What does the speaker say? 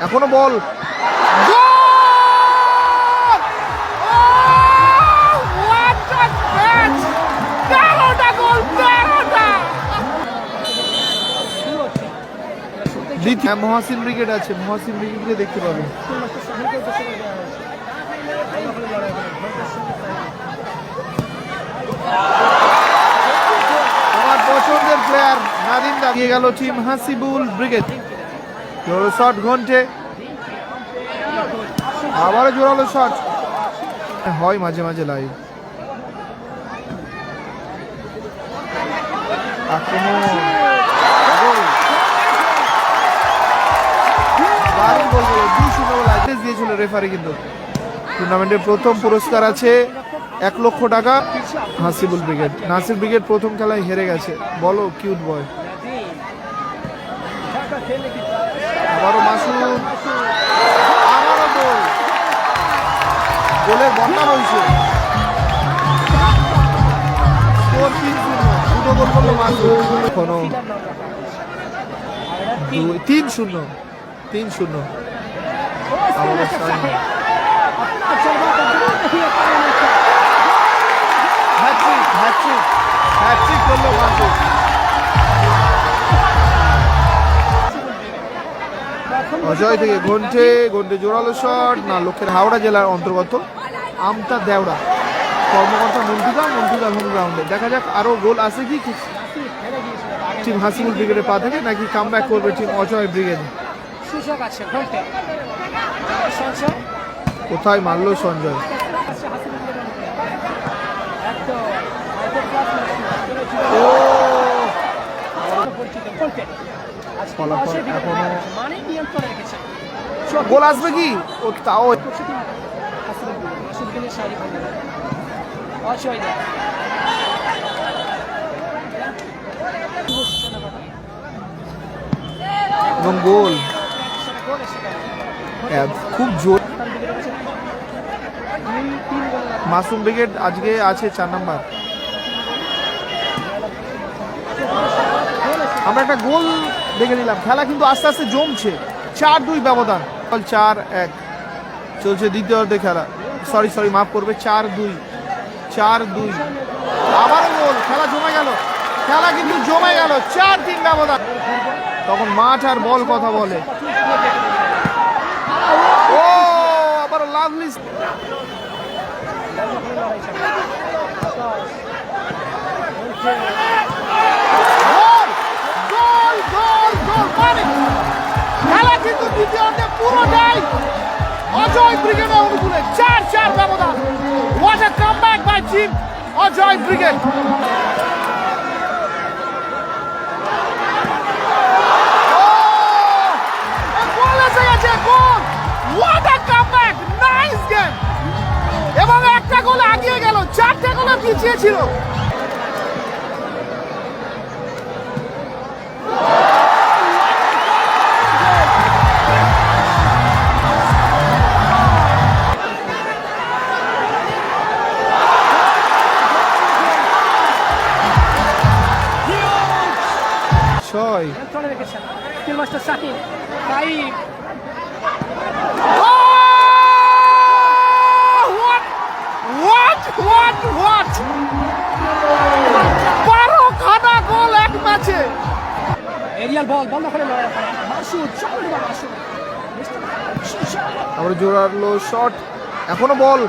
এখনো বল, মহাসিন ব্রিগেড আছে, মহাসিন ব্রিগেডকে দেখতে পাবে। আমার পছন্দের প্লেয়ার নাদিম দাঁড়িয়ে গেল টিম হাসিবুল ব্রিগেড। জোরালো শট ঘন্টে, আবারও জোরালো শট হয় মাঝে মাঝে লাইভ। দিয়েছিল রেফারি, কিন্তু টুর্নামেন্টের প্রথম পুরস্কার আছে 1 লক্ষ টাকা। হাসিবুল ব্রিগেড, নাসির ব্রিগেড প্রথম খেলায় হেরে গেছে। বলো কিউট বয়। আবারও মাসুদ, আবারও গোল, গোলের বন্যা রয়েছে। স্কোর 3-0, দুটো গোল করলো মাসুদ। এখনো 3-0, 3-0। অজয় থেকে ঘন্টে, ঘন্টে জোরালো শট না, লক্ষ্যের হাওড়া জেলার অন্তর্গত আমতা দেওড়া কর্মকর্তা মন্টুদা হোম গ্রাউন্ডে। দেখা যাক আরো গোল আছে কি টিম হাসিবুল ব্রিগেডের পা থেকে, নাকি কামব্যাক করবে টিম অজয় ব্রিগেড। কোথায় মারলো সঞ্জয়। গোল আসবে কি, ও তাও এবং গোল খুব জোর। মাসুম ব্রিগেড আজকে আছে 4 নাম্বার। আমরা একটা গোল দেখে নিলাম। খেলা কিন্তু আস্তে আস্তে জমছে, 4-2 ব্যবধান। 4-1 চলছে দ্বিতীয়ার্ধে খেলা। সরি মাফ করবে, 4-2। আবারও গোল, খেলা জমে গেল, খেলা কিন্তু জমে গেল। 4-3 ব্যবধান। তখন মাঠ আর বল কথা বলে। ও আবারও লাভলি, খেলা কিন্তু দ্বিতীয়ার্ধে পুরোটাই অজয় ব্রিগেডের অনুকূলে। 4-4 ব্যবধান। What a comeback by team Ajay brigade. Goal এসে গেছে, goal. What a comeback, nice game. এবং একটা গোল আগিয়ে গেল, 4টে গোলে পিছিয়ে ছিল। জোরালো শট, এখনো বল,